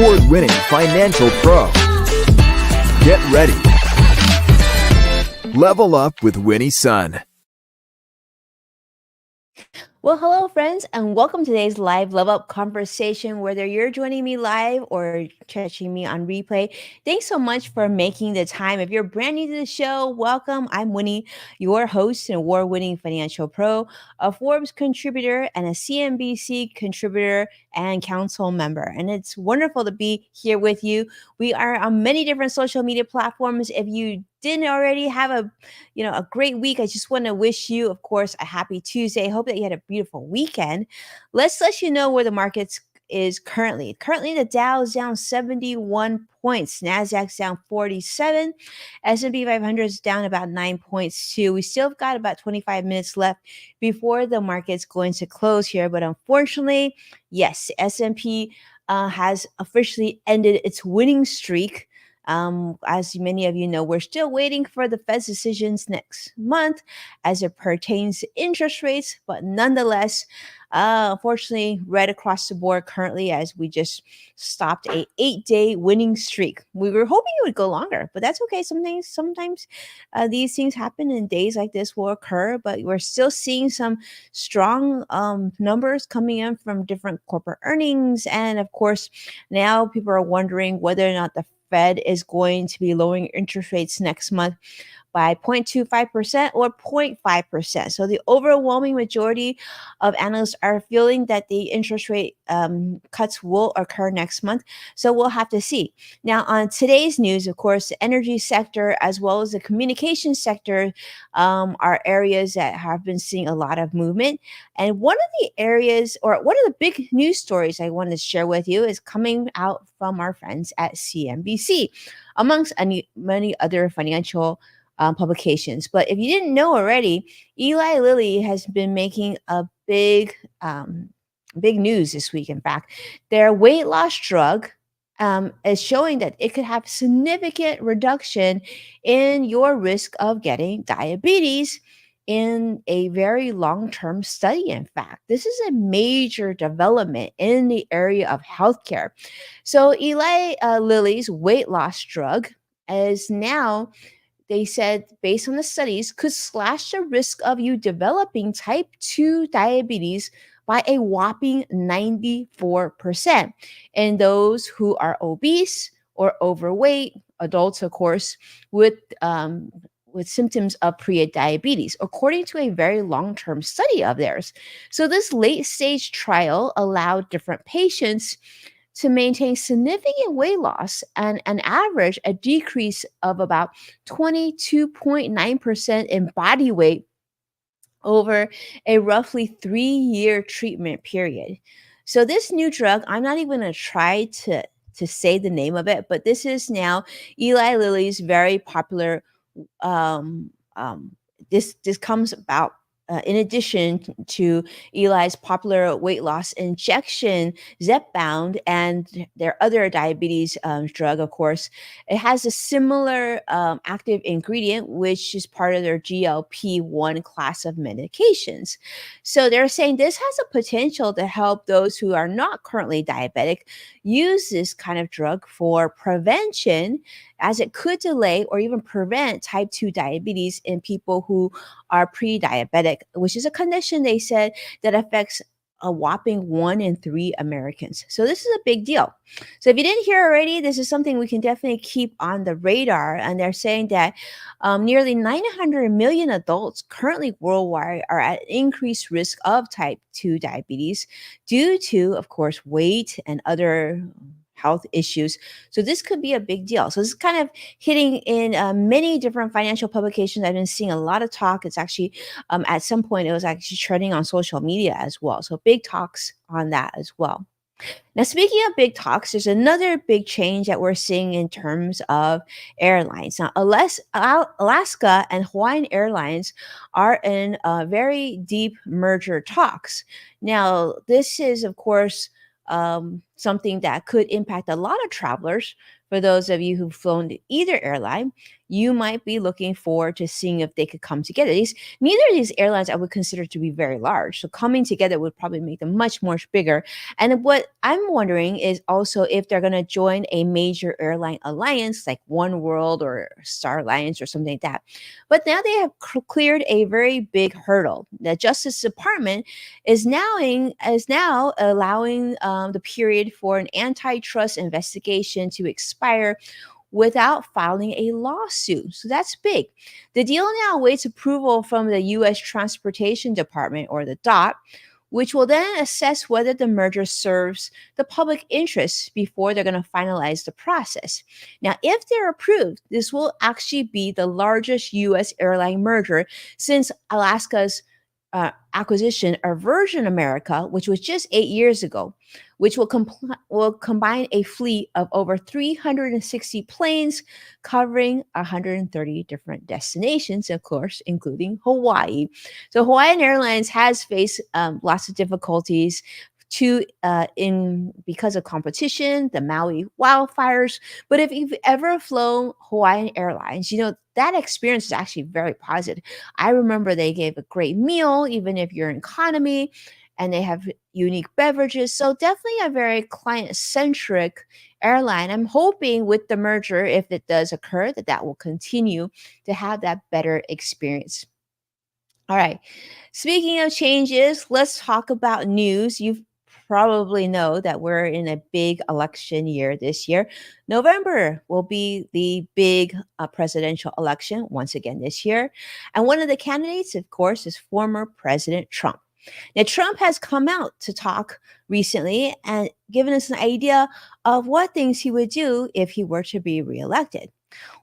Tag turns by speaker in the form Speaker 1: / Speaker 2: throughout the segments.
Speaker 1: award-winning financial pro. Get ready. Level up with Winnie Sun.
Speaker 2: Well, hello, friends, and welcome to today's live level up conversation. Whether you're joining me live or catching me on replay, thanks so much for making the time. If you're brand new to the show, welcome. I'm Winnie, your host and award winning financial pro, a Forbes contributor, and a CNBC contributor and council member. And it's wonderful to be here with you. We are on many different social media platforms. If you didn't already have a great week, I just want to wish you, of course, a happy Tuesday. Hope that you had a beautiful weekend. Let's let you know where the markets is currently. Currently, the Dow is down 71 points. Nasdaq's down 47. S&P 500 is down about 9 points too. We still have got about 25 minutes left before the market's going to close here, but unfortunately, yes, S&P has officially ended its winning streak. As many of you know, we're still waiting for the Fed's decisions next month as it pertains to interest rates, but nonetheless, unfortunately, right across the board currently, as we just stopped a 8-day winning streak. We were hoping it would go longer, but that's okay. Sometimes these things happen, and days like this will occur. But we're still seeing some strong numbers coming in from different corporate earnings, and of course, now people are wondering whether or not the Fed is going to be lowering interest rates next month by 0.25% or 0.5%. So the overwhelming majority of analysts are feeling that the interest rate cuts will occur next month. So we'll have to see. Now, on today's news, of course, the energy sector as well as the communication sector are areas that have been seeing a lot of movement. And one of the areas, or one of the big news stories I wanted to share with you, is coming out from our friends at CNBC, amongst many other financial publications. But if you didn't know already, Eli Lilly has been making a big news this week. In fact, their weight loss drug is showing that it could have significant reduction in your risk of getting diabetes in a very long-term study. In fact, this is a major development in the area of healthcare. So Eli Lilly's weight loss drug is now, they said, based on the studies, could slash the risk of you developing type 2 diabetes by a whopping 94% in those who are obese or overweight, adults, of course, with symptoms of pre-diabetes, according to a very long-term study of theirs. So this late-stage trial allowed different patients to maintain significant weight loss and an average a decrease of about 22.9% in body weight over a roughly 3-year treatment period. So this new drug, I'm not even going to try to say the name of it, but this is now Eli Lilly's very popular um, um, this comes about in addition to Eli's popular weight loss injection, Zepbound, and their other diabetes drug, of course. It has a similar active ingredient, which is part of their GLP-1 class of medications. So they're saying this has a potential to help those who are not currently diabetic use this kind of drug for prevention, as it could delay or even prevent type 2 diabetes in people who are pre-diabetic, which is a condition, they said, that affects a whopping 1 in 3 Americans. So this is a big deal. So if you didn't hear already, this is something we can definitely keep on the radar. And they're saying that nearly 900 million adults currently worldwide are at increased risk of type 2 diabetes due to, of course, weight and other health issues. So this could be a big deal. So this is kind of hitting in many different financial publications. I've been seeing a lot of talk. It's actually at some point it was actually trending on social media as well. So big talks on that as well. Now, speaking of big talks, there's another big change that we're seeing in terms of airlines. Now, Alaska and Hawaiian Airlines are in very deep merger talks. Now, this is, of course, something that could impact a lot of travelers. For those of you who've flown either airline, you might be looking forward to seeing if they could come together. Neither of these airlines I would consider to be very large. So coming together would probably make them much more bigger. And what I'm wondering is also if they're going to join a major airline alliance like One World or Star Alliance or something like that. But now they have cleared a very big hurdle. The Justice Department is now allowing the period for an antitrust investigation to expire without filing a lawsuit. So that's big. The deal now awaits approval from the U.S. Transportation Department, or the DOT, which will then assess whether the merger serves the public interest before they're going to finalize the process. Now, if they're approved, this will actually be the largest U.S. airline merger since Alaska's acquisition of Virgin America, which was just 8 years ago, which will combine a fleet of over 360 planes covering 130 different destinations, of course, including Hawaii. So Hawaiian Airlines has faced lots of difficulties in because of competition, the Maui wildfires. But if you've ever flown Hawaiian Airlines, that experience is actually very positive. I remember they gave a great meal, even if you're in economy, and they have unique beverages. So definitely a very client-centric airline. I'm hoping with the merger, if it does occur, that will continue to have that better experience. All right. Speaking of changes, let's talk about news. You probably know that we're in a big election year this year. November will be the big presidential election once again this year. And one of the candidates, of course, is former President Trump. Now, Trump has come out to talk recently and given us an idea of what things he would do if he were to be reelected.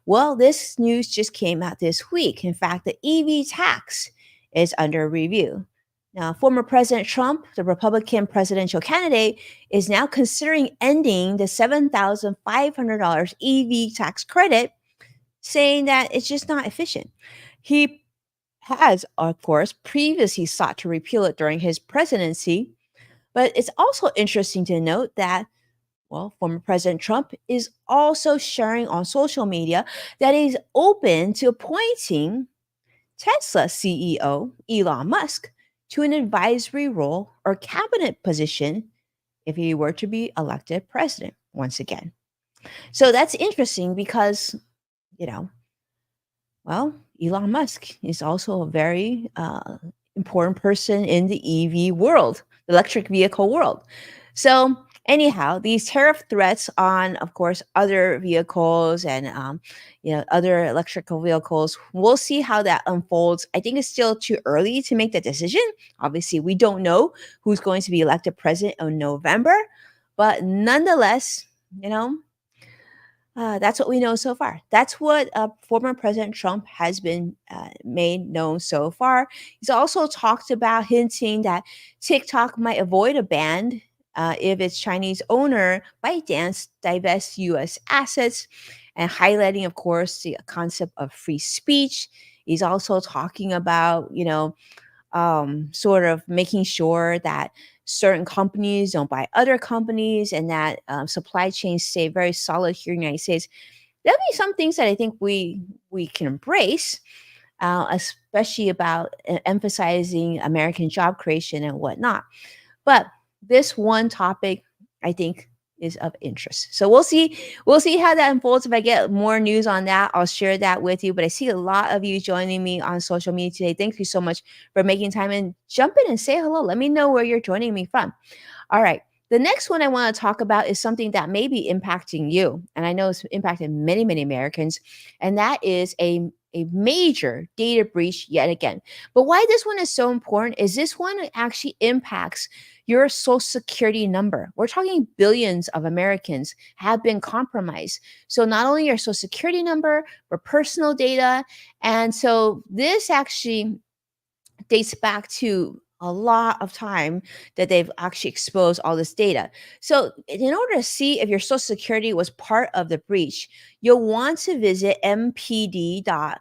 Speaker 2: Well, this news just came out this week. In fact, the EV tax is under review. Now, former President Trump, the Republican presidential candidate, is now considering ending the $7,500 EV tax credit, saying that it's just not efficient. He has, of course, previously sought to repeal it during his presidency, but it's also interesting to note that former President Trump is also sharing on social media that he's open to appointing Tesla CEO Elon Musk to an advisory role or cabinet position if he were to be elected president once again. So that's interesting because, you know, Elon Musk is also a very important person in the EV world, the electric vehicle world. So anyhow, these tariff threats on, of course, other vehicles and other electrical vehicles. We'll see how that unfolds. I think it's still too early to make that decision. Obviously, we don't know who's going to be elected president in November, but nonetheless, that's what we know so far. That's what former President Trump has been made known so far. He's also talked about hinting that TikTok might avoid a ban if its Chinese owner ByteDance divests U.S. assets, and highlighting, of course, the concept of free speech. He's also talking about, sort of making sure that certain companies don't buy other companies and that supply chains stay very solid here in the United States. There'll be some things that I think we can embrace, especially about emphasizing American job creation and whatnot. But this one topic, I think, is of interest. So we'll see how that unfolds. If I get more news on that, I'll share that with you. But I see a lot of you joining me on social media today. Thank you so much for making time and jump in and say hello. Let me know where you're joining me from. All right. The next one I want to talk about is something that may be impacting you. And I know it's impacted many, many Americans. And that is a major data breach yet again. But why this one is so important is this one actually impacts your social security number. We're talking billions of Americans have been compromised. So not only your social security number, but personal data. And so this actually dates back to a lot of time that they've actually exposed all this data. So in order to see if your social security was part of the breach, you'll want to visit mpd.gov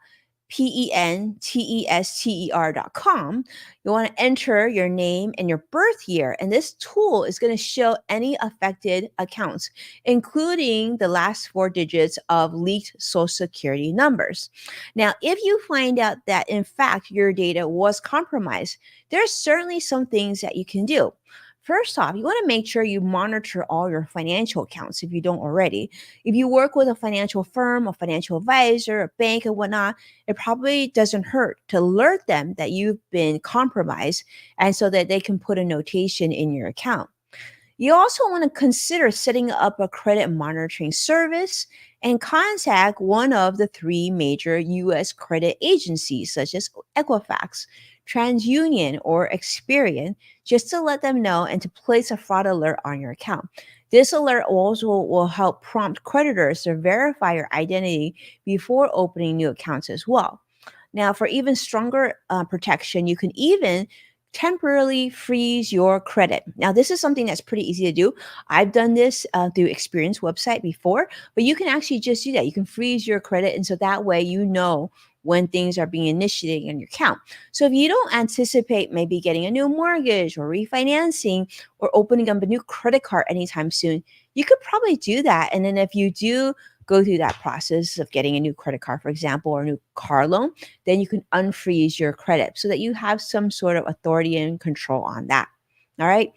Speaker 2: pentester.com. You want to enter your name and your birth year, and this tool is going to show any affected accounts, including the last four digits of leaked social security numbers. Now, if you find out that in fact your data was compromised, there's certainly some things that you can do. First off, you want to make sure you monitor all your financial accounts if you don't already. If you work with a financial firm, a financial advisor, a bank, and whatnot, it probably doesn't hurt to alert them that you've been compromised and so that they can put a notation in your account. You also want to consider setting up a credit monitoring service and contact one of the three major U.S. credit agencies, such as Equifax, TransUnion, or Experian, just to let them know and to place a fraud alert on your account. This alert also will help prompt creditors to verify your identity before opening new accounts as well. Now, for even stronger protection, you can even temporarily freeze your credit. Now, this is something that's pretty easy to do. I've done this through Experience website before, but you can actually just do that. You can freeze your credit, and so that way you know when things are being initiated in your account. So if you don't anticipate maybe getting a new mortgage or refinancing or opening up a new credit card anytime soon, you could probably do that. And then if you do go through that process of getting a new credit card, for example, or a new car loan, then you can unfreeze your credit so that you have some sort of authority and control on that. All right.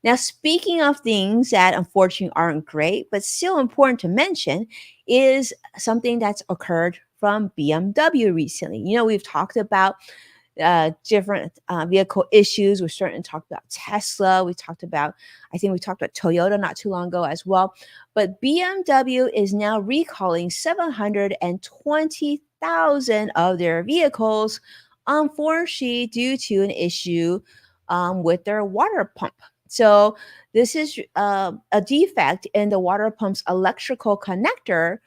Speaker 2: Now, speaking of things that unfortunately aren't great, but still important to mention, is something that's occurred from BMW recently. We've talked about different vehicle issues. We're starting to talk about Tesla. I think we talked about Toyota not too long ago as well. But BMW is now recalling 720,000 of their vehicles, unfortunately, due to an issue with their water pump. So this is a defect in the water pump's electrical connector,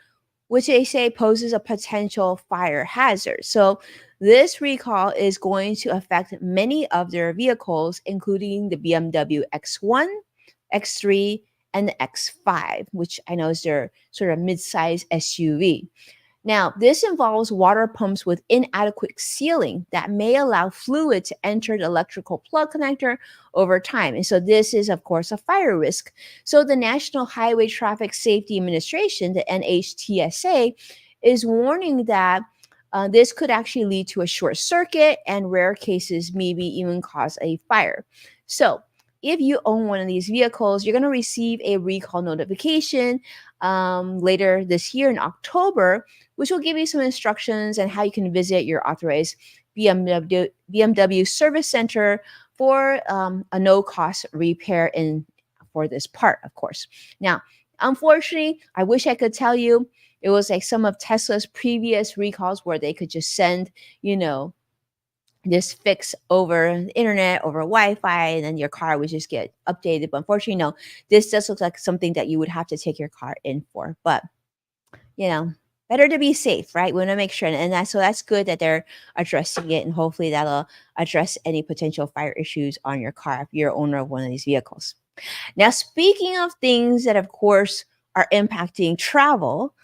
Speaker 2: which they say poses a potential fire hazard. So this recall is going to affect many of their vehicles, including the BMW X1, X3, and the X5, which I know is their sort of mid-size SUV. Now, this involves water pumps with inadequate sealing that may allow fluid to enter the electrical plug connector over time. And so this is, of course, a fire risk. So the National Highway Traffic Safety Administration, the NHTSA, is warning that this could actually lead to a short circuit and rare cases maybe even cause a fire. So if you own one of these vehicles, you're going to receive a recall notification later this year in October, which will give you some instructions on how you can visit your authorized BMW service center for a no-cost repair for this part, of course. Now, unfortunately, I wish I could tell you it was like some of Tesla's previous recalls where they could just send, this fix over the internet, over Wi-Fi, and then your car would just get updated. But unfortunately, no, this does look like something that you would have to take your car in for. But, better to be safe, right? We want to make sure. And that's good that they're addressing it. And hopefully that'll address any potential fire issues on your car if you're owner of one of these vehicles. Now, speaking of things that, of course, are impacting travel,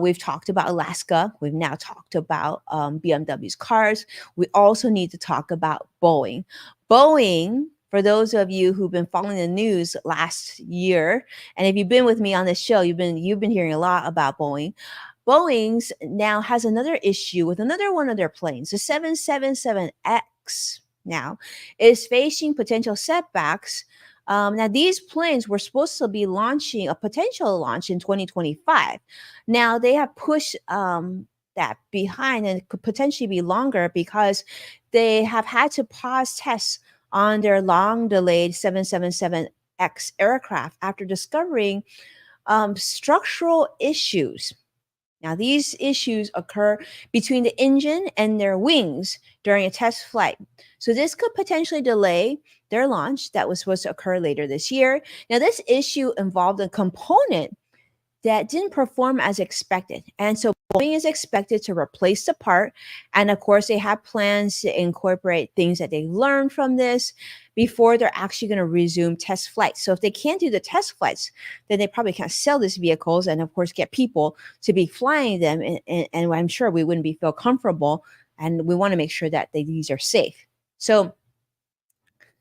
Speaker 2: we've talked about Alaska. We've now talked about BMW's cars. We also need to talk about Boeing. Boeing, for those of you who've been following the news last year, and if you've been with me on this show, you've been hearing a lot about Boeing. Boeing's now has another issue with another one of their planes, the 777X. Now is facing potential setbacks. Now, these planes were supposed to be launching a potential launch in 2025. Now, they have pushed that behind and could potentially be longer because they have had to pause tests on their long delayed 777X aircraft after discovering structural issues. Now, these issues occur between the engine and their wings during a test flight. So this could potentially delay their launch that was supposed to occur later this year. Now, this issue involved a component that didn't perform as expected. And so Boeing is expected to replace the part. And of course, they have plans to incorporate things that they learned from this before they're actually going to resume test flights. So if they can't do the test flights, then they probably can't sell these vehicles and, of course, get people to be flying them. And I'm sure we wouldn't be feel comfortable. And we want to make sure that these are safe. So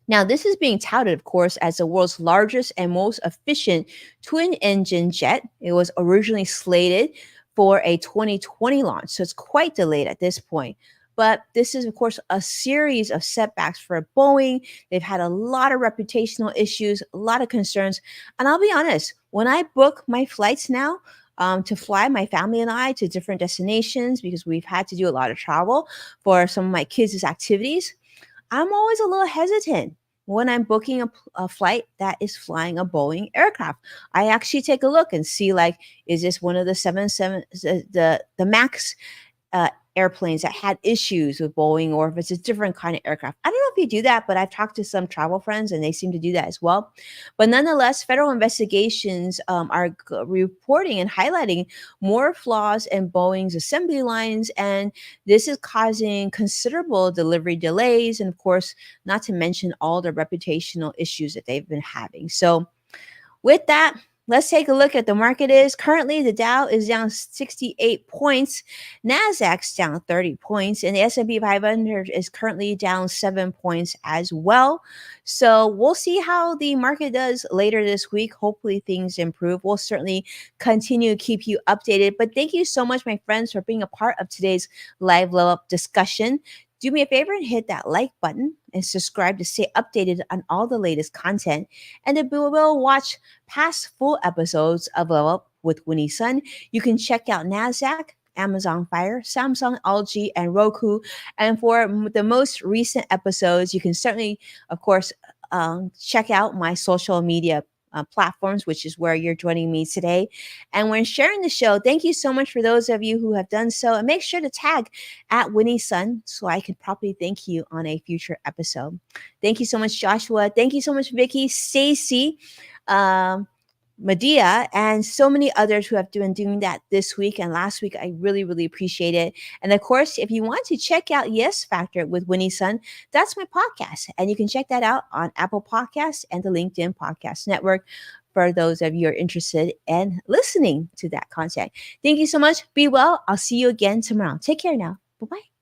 Speaker 2: now, this is being touted, of course, as the world's largest and most efficient twin engine jet. It was originally slated for a 2020 launch, so it's quite delayed at this point. But this is, of course, a series of setbacks for Boeing. They've had a lot of reputational issues, a lot of concerns. And I'll be honest, when I book my flights now, to fly my family and I to different destinations because we've had to do a lot of travel for some of my kids' activities, I'm always a little hesitant when I'm booking a flight that is flying a Boeing aircraft. I actually take a look and see, like, is this one of the 77 the Max airplanes that had issues with Boeing, or if it's a different kind of aircraft. I don't know if you do that, but I've talked to some travel friends and they seem to do that as well. But nonetheless, federal investigations are reporting and highlighting more flaws in Boeing's assembly lines, and this is causing considerable delivery delays, and of course, not to mention all the reputational issues that they've been having. So with that, let's take a look at the market is. Currently, the Dow is down 68 points, Nasdaq's down 30 points, and the S&P 500 is currently down 7 points as well. So we'll see how the market does later this week. Hopefully things improve. We'll certainly continue to keep you updated. But thank you so much, my friends, for being a part of today's live level up discussion. Do me a favor and hit that like button and subscribe to stay updated on all the latest content. And if you will watch past full episodes of Level Up with Winnie Sun, you can check out NASDAQ, Amazon Fire, Samsung, LG, and Roku. And for the most recent episodes, you can certainly, of course, check out my social media platforms, which is where you're joining me today. And when sharing the show, thank you so much for those of you who have done so. And make sure to tag at Winnie Sun so I can properly thank you on a future episode. Thank you so much, Joshua. Thank you so much, Vicky, Stacy, Medea, and so many others who have been doing that this week and last week. I really, really appreciate it. And of course, if you want to check out Yes Factor with Winnie Sun, that's my podcast. And you can check that out on Apple Podcasts and the LinkedIn Podcast Network for those of you who are interested in listening to that content. Thank you so much. Be well. I'll see you again tomorrow. Take care now. Bye-bye.